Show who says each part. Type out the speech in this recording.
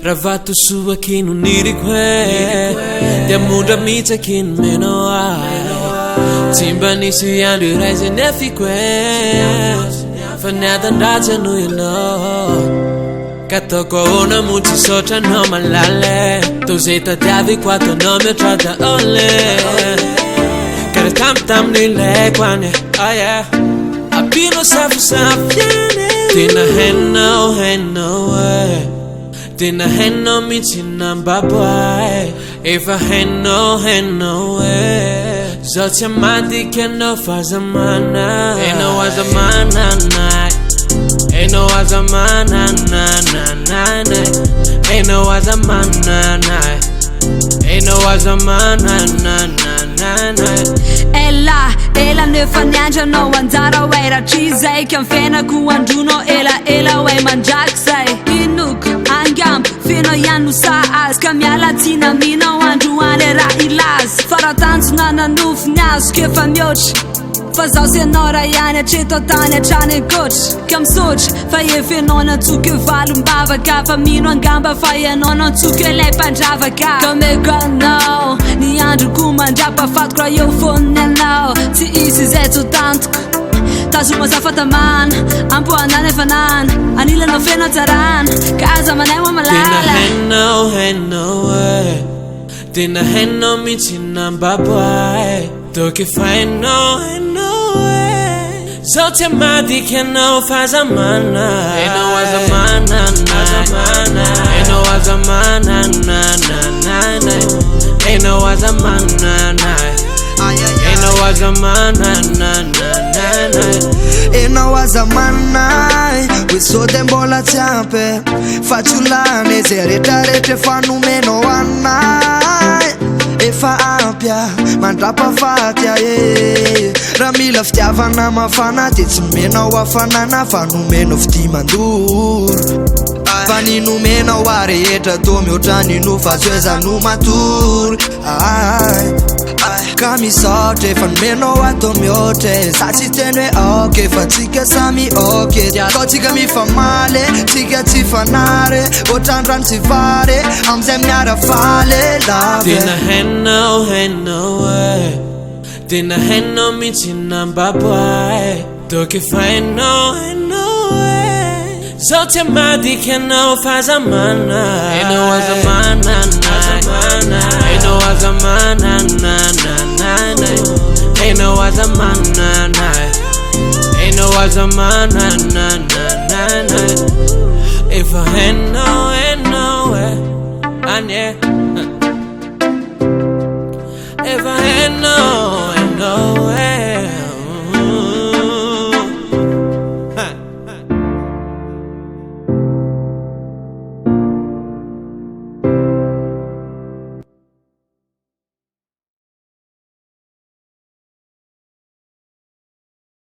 Speaker 1: Ravato sua che non irique Dia muda mita che non meno ai Timbani si andu reise nefique Fanada ndaja no you know Katoko ona muti sota no malale Tu zeta davi quattro no me trata ole Kare tam ni le kwane oh yeah Abino safu safiane Tina henno Dina henno mi cinamba boy If I henno Zot chamadi che no fa zamana Ain't no a zamana night Ain't no a zamana night Ain't no a zamana night Ain't no a zamana night
Speaker 2: Ela ne fa neanche no andare way ra cheese che fena ku anduno ela way manjak sai inuk angam fino yanu sa scamia latina mina wanduane ra ilas fara tanto na nuf nas che fa mioch Fazau se nora iane ce totane chane coach Cam soch fa e fenona tu che valum bava capa mino angamba fa e nona tu che lei panjava ca Come no ni andru ku manjapa fat cra eu fonelao Ti isi zetu tanto Tasuma zafata man Ampo andane fanan Anila no fena taran Casa manewa malala
Speaker 1: Dina henno mi cinamba boy Do che fai no Zot chamadi che no fa zamana Ain't no a zamana Ain't no a zamana Ain't no a zamana Ain't no a zamana
Speaker 3: Ain't no a zamana We so dem bola champe Facciulane rete fanno meno annai E fa ampia mandrapa fatia Ramila fitiavana mafana Ty tsy mena ho afanana fa nomena fity mandory Fa ny nomena ho arehetra tô mihoatra ny nofazoeza no matory Ka misaotra efa nomena ho atao mihoatra Sa tsy teny hoe ok fa tsika samy ok Atao tsika mifamaly tsika tsy fanary Ohatrandrano tsy vary amizay miara faly
Speaker 1: Dina henno mi cinamba boy Do che fai no Zot chamadi che no fa zamana Ain't no a zamana Ain't no a zamana Ain't no a zamana Ain't no a zamana If I henno and yeah